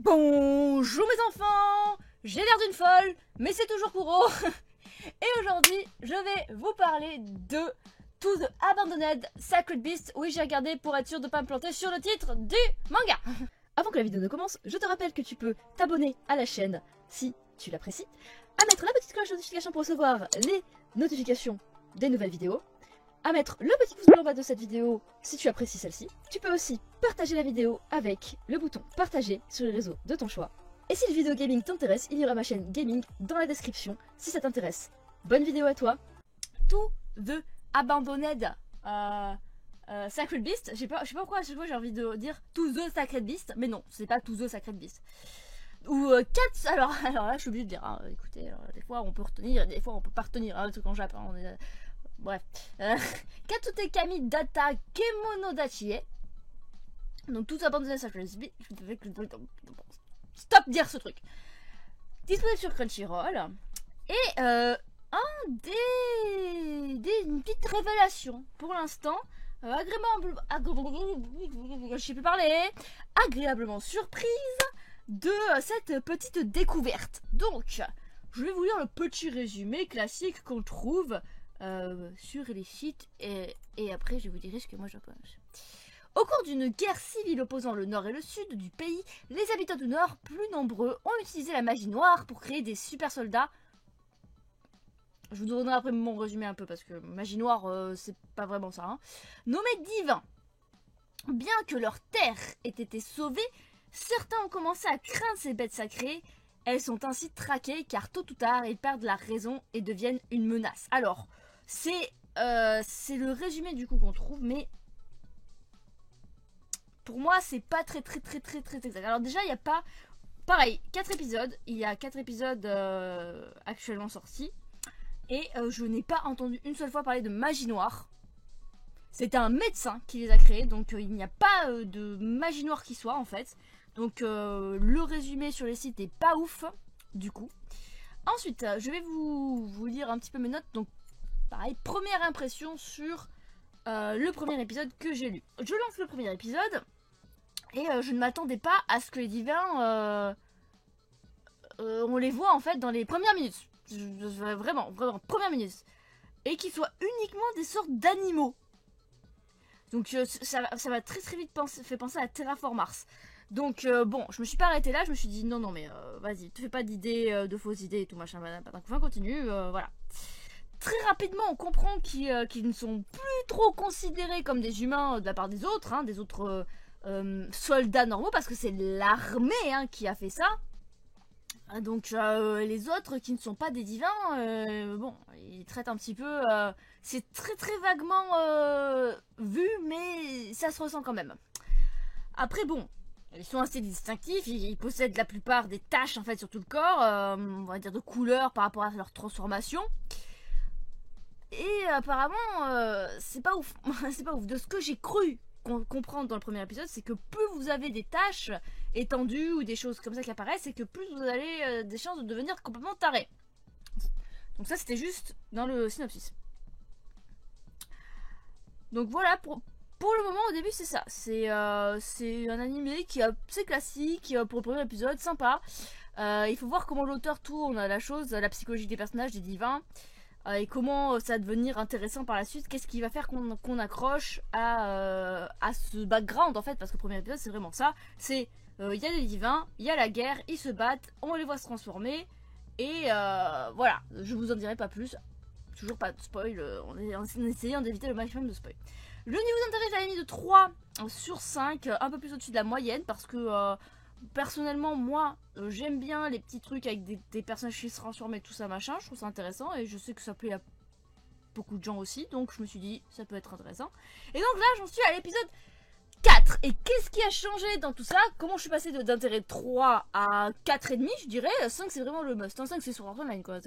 Bonjour mes enfants, j'ai l'air d'une folle, mais c'est toujours Kuro. Et aujourd'hui, je vais vous parler de To the Abandoned Sacred Beast. Oui, j'ai regardé pour être sûr de ne pas me planter sur le titre du manga. Avant que la vidéo ne commence, je te rappelle que tu peux t'abonner à la chaîne si tu l'apprécies, à mettre la petite cloche de notification pour recevoir les notifications des nouvelles vidéos, à mettre le petit pouce bleu en bas de cette vidéo si tu apprécies celle-ci. Tu peux aussi partager la vidéo avec le bouton partager sur les réseaux de ton choix. Et si le vidéo gaming t'intéresse, il y aura ma chaîne gaming dans la description si ça t'intéresse. Bonne vidéo à toi. To the Abandoned Sacred Beast. Je sais pas pourquoi à chaque fois j'ai envie de dire To the Sacred Beast, mais non, c'est pas To the Sacred Beast. Ou Cats, alors là je suis obligée de dire, hein, écoutez, des fois on peut retenir, des fois on peut pas retenir, hein, le truc en Japon, on est... Bref. Katute Kami Data Kemonodachi. Donc tout abandonné ça fait stop dire ce truc. Disponible sur Crunchyroll. Et une petite révélation pour l'instant. Je sais plus parler. Agréablement surprise de cette petite découverte. Donc, je vais vous lire le petit résumé classique qu'on trouve sur les sites et après je vous dirai ce que moi j'en pense. Au cours d'une guerre civile opposant le nord et le sud du pays, les habitants du nord, plus nombreux, ont utilisé la magie noire pour créer des super soldats. Je vous donnerai après mon résumé un peu parce que magie noire c'est pas vraiment ça, hein. Nommés divins. Bien que leur terre ait été sauvée, certains ont commencé à craindre ces bêtes sacrées. Elles sont ainsi traquées car tôt ou tard ils perdent la raison et deviennent une menace. Alors, c'est le résumé du coup qu'on trouve, mais pour moi c'est pas très exact. Alors déjà il n'y a pas, pareil, 4 épisodes, il y a 4 épisodes actuellement sortis, et je n'ai pas entendu une seule fois parler de magie noire. C'est un médecin qui les a créés, donc il n'y a pas de magie noire qui soit en fait. Donc le résumé sur les sites est pas ouf du coup. Ensuite je vais vous lire un petit peu mes notes. Donc pareil, première impression sur le premier épisode que j'ai lu. Je lance le premier épisode et je ne m'attendais pas à ce que les divins on les voit en fait dans les premières minutes. Vraiment premières minutes. Et qu'ils soient uniquement des sortes d'animaux. Donc ça m'a très vite fait penser à Terraform Mars. Donc bon, je me suis pas arrêtée là, je me suis dit non mais vas-y, te fais pas d'idées, de fausses idées et tout machin, donc on continue, voilà. Très rapidement on comprend qu'ils ne sont plus trop considérés comme des humains de la part des autres, hein, des autres soldats normaux, parce que c'est l'armée hein, qui a fait ça. Donc les autres qui ne sont pas des divins, bon, ils traitent un petit peu, c'est très vaguement vu, mais ça se ressent quand même. Après bon, ils sont assez distinctifs, ils possèdent la plupart des taches en fait sur tout le corps, on va dire de couleur par rapport à leur transformation. Et apparemment, c'est pas ouf, c'est pas ouf. De ce que j'ai cru comprendre dans le premier épisode, c'est que plus vous avez des taches étendues ou des choses comme ça qui apparaissent, c'est que plus vous avez des chances de devenir complètement taré. Donc ça c'était juste dans le synopsis. Donc voilà, pour le moment au début c'est ça. C'est un animé qui est assez classique pour le premier épisode, sympa. Il faut voir comment l'auteur tourne la chose, la psychologie des personnages, des divins. Et comment ça va devenir intéressant par la suite. Qu'est-ce qui va faire qu'on accroche à ce background en fait. Parce que le premier épisode c'est vraiment ça. C'est il y a des divins, il y a la guerre, ils se battent, on les voit se transformer. Et voilà, je vous en dirai pas plus. Toujours pas de spoil, en essayant d'éviter le maximum de spoil. Le niveau d'intérêt je l'avais mis de 3 sur 5, un peu plus au-dessus de la moyenne. Parce que personnellement moi j'aime bien les petits trucs avec des personnages qui se transforment et tout ça machin, je trouve ça intéressant et je sais que ça plaît à beaucoup de gens aussi, donc je me suis dit ça peut être intéressant. Et donc là j'en suis à l'épisode 4. Et qu'est-ce qui a changé dans tout ça? Comment je suis passée d'intérêt 3 à 4,5 je dirais. 5 c'est vraiment le must, 5 c'est sur Online quoi.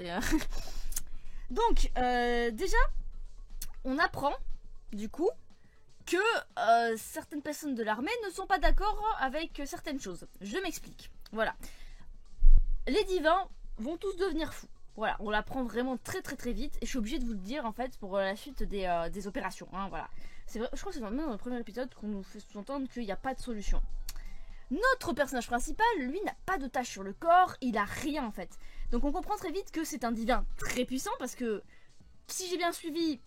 Donc déjà on apprend du coup que certaines personnes de l'armée ne sont pas d'accord avec certaines choses. Je m'explique. Voilà. Les divins vont tous devenir fous. Voilà, on l'apprend vraiment très vite et je suis obligée de vous le dire en fait pour la suite des opérations. Hein, voilà. C'est vrai, je crois que c'est même dans le premier épisode qu'on nous fait sous-entendre qu'il n'y a pas de solution. Notre personnage principal, lui, n'a pas de tache sur le corps, il a rien en fait. Donc on comprend très vite que c'est un divin très puissant parce que si j'ai bien suivi,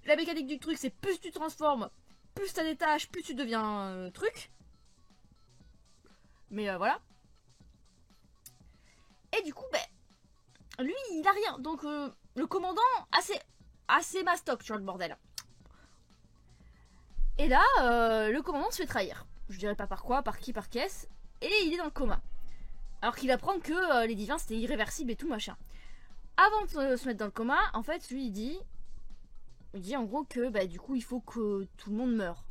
la mécanique du truc c'est plus tu te transformes, plus t'as des taches, plus tu deviens truc. Mais voilà. Et du coup, ben, lui il a rien. Donc le commandant, assez mastoc sur le bordel. Et là, le commandant se fait trahir. Je dirais pas par quoi, par qui, par qu'est-ce. Et il est dans le coma. Alors qu'il apprend que les divins c'était irréversible et tout machin. Avant de se mettre dans le coma, en fait, lui il dit en gros que bah, du coup il faut que tout le monde meure.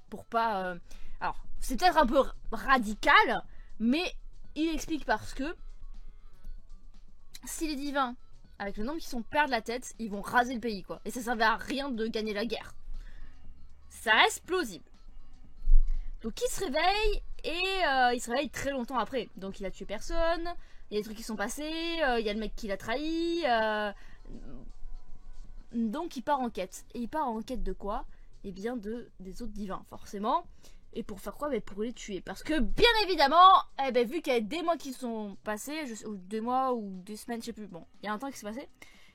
Pour pas. Alors, c'est peut-être un peu radical, mais il explique parce que si les divins, avec le nombre qui sont, perdent la tête, ils vont raser le pays quoi. Et ça servait à rien de gagner la guerre. Ça reste plausible. Donc il se réveille et il se réveille très longtemps après. Donc il a tué personne, il y a des trucs qui sont passés, il y a le mec qui l'a trahi. Donc il part en quête. Et il part en quête de quoi? Eh bien des autres divins forcément. Et pour faire quoi? Pour les tuer. Parce que bien évidemment, vu qu'il y a des mois qui sont passés, ou des mois ou des semaines, je sais plus, bon, il y a un temps qui s'est passé.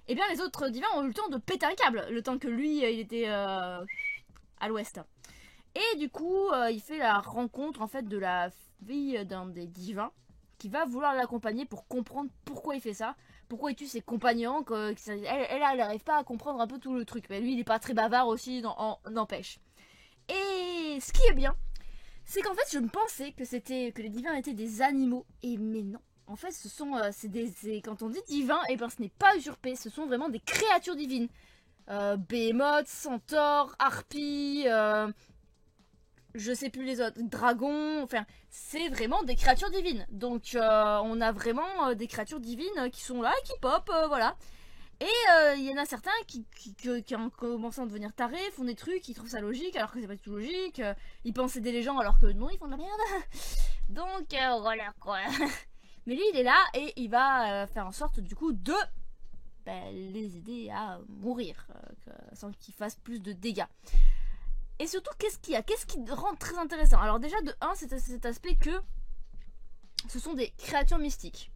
Et bien les autres divins ont eu le temps de péter un câble. Le temps que lui, il était à l'ouest. Et du coup, il fait la rencontre en fait de la fille d'un des divins qui va vouloir l'accompagner pour comprendre pourquoi il fait ça, pourquoi il tue ses compagnons. Elle n'arrive pas à comprendre un peu tout le truc. Mais lui, il est pas très bavard aussi, n'empêche. Et ce qui est bien, c'est qu'en fait, je me pensais que les divins étaient des animaux, et mais non. En fait, ce sont, quand on dit divin, et ben ce n'est pas usurpé, ce sont vraiment des créatures divines. Behemoth, centaure, harpie. Je sais plus les autres, dragons, enfin, c'est vraiment des créatures divines. Donc, on a vraiment des créatures divines qui sont là, qui pop, voilà. Et il y en a certains qui en commençant à devenir tarés, font des trucs, ils trouvent ça logique, alors que c'est pas du tout logique. Ils pensent aider les gens, alors que non, ils font de la merde. Donc, voilà, quoi. Mais lui, il est là, et il va faire en sorte, du coup, de les aider à mourir, sans qu'ils fassent plus de dégâts. Et surtout, qu'est-ce qu'il y a? Qu'est-ce qui rend très intéressant? Alors déjà, de 1, c'est cet aspect que ce sont des créatures mystiques.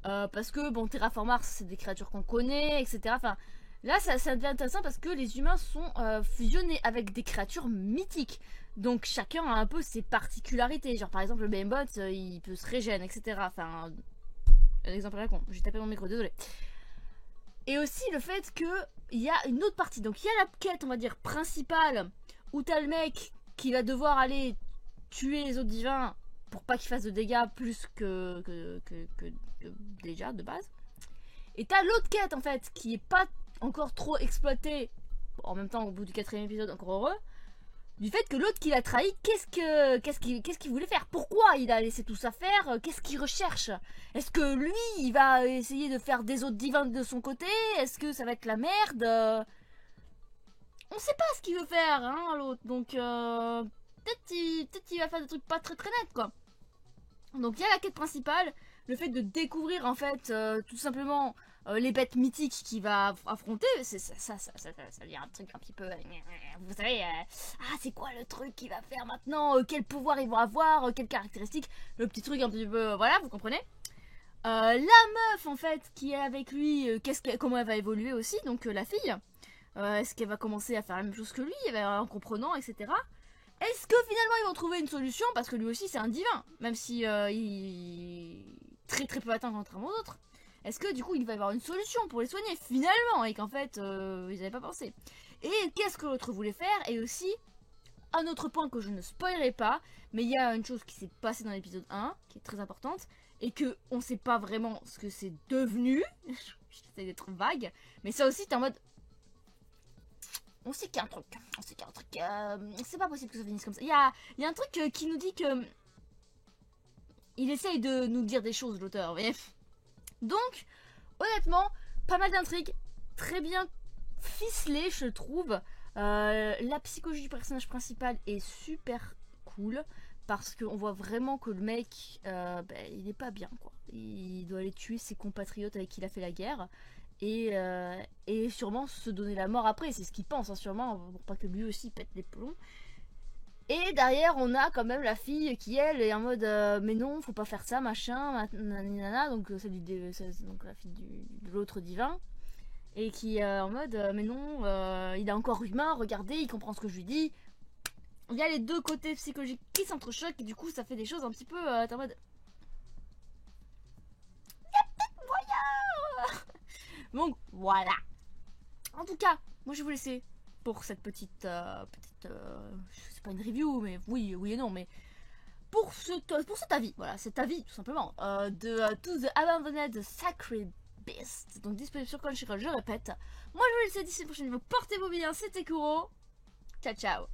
Parce que, bon, Terraform Mars, c'est des créatures qu'on connaît, etc. Enfin, là, ça devient intéressant parce que les humains sont fusionnés avec des créatures mythiques. Donc, chacun a un peu ses particularités. Genre, par exemple, le Behemoth, il peut se régénérer, etc. Enfin, un exemple à la con. J'ai tapé mon micro, désolé. Et aussi le fait qu'il y a une autre partie. Donc, il y a la quête, on va dire, principale, où t'as le mec qui va devoir aller tuer les autres divins pour pas qu'ils fassent de dégâts plus que déjà de base. Et t'as l'autre quête en fait qui est pas encore trop exploitée. En même temps, au bout du 4e épisode, encore heureux. Du fait que l'autre qui l'a trahi, qu'est-ce qu'il voulait faire? Pourquoi il a laissé tout ça faire? Qu'est-ce qu'il recherche? Est-ce que lui, il va essayer de faire des autres divins de son côté? Est-ce que ça va être la merde? On sait pas ce qu'il veut faire, hein, l'autre. Donc, peut-être qu'il va faire des trucs pas très très nets, quoi. Donc, il y a la quête principale, le fait de découvrir, en fait, tout simplement, les bêtes mythiques qu'il va affronter. Ça devient un truc un petit peu... vous savez, c'est quoi le truc qu'il va faire maintenant? Quel pouvoir ils vont avoir? Quelles caractéristiques? Le petit truc un petit peu... voilà, vous comprenez? La meuf, en fait, qui est avec lui, comment elle va évoluer aussi, donc la fille. Est-ce qu'elle va commencer à faire la même chose que lui, en comprenant, etc. Est-ce que finalement ils vont trouver une solution? Parce que lui aussi c'est un divin, même si il est très très peu atteint contrairement aux autres. Est-ce que du coup il va y avoir une solution pour les soigner finalement, et qu'en fait ils n'avaient pas pensé? Et qu'est-ce que l'autre voulait faire? Et aussi, un autre point que je ne spoilerai pas, mais il y a une chose qui s'est passée dans l'épisode 1, qui est très importante, et que on sait pas vraiment ce que c'est devenu. J'essaie d'être vague, mais ça aussi t'es en mode... On sait qu'il y a un truc. C'est pas possible que ça finisse comme ça. Il y a un truc qui nous dit que... Il essaye de nous dire des choses, l'auteur. Mais... Donc, honnêtement, pas mal d'intrigues. Très bien ficelé, je trouve. La psychologie du personnage principal est super cool. Parce qu'on voit vraiment que le mec, il est pas bien, quoi. Il doit aller tuer ses compatriotes avec qui il a fait la guerre. Et sûrement se donner la mort après, c'est ce qu'il pense, hein, sûrement, pour pas que lui aussi pète les plombs. Et derrière, on a quand même la fille qui, elle, est en mode mais non, faut pas faire ça, machin, nanana. Donc, donc la fille de l'autre divin. Et qui est en mode mais non, il est encore humain, regardez, il comprend ce que je lui dis. Il y a les deux côtés psychologiques qui s'entrechoquent et du coup, ça fait des choses un petit peu. T'es en mode. Moyen. Donc, voilà. En tout cas, moi je vais vous laisser pour cette petite. C'est pas une review, mais oui et non, mais pour cet avis, voilà, cet avis tout simplement, de To the Abandoned Sacred Beast, donc disponible sur Crunchyroll, je répète. Moi je vous laisse d'ici la prochaine vidéo, portez-vous bien, c'était Kuro, ciao ciao.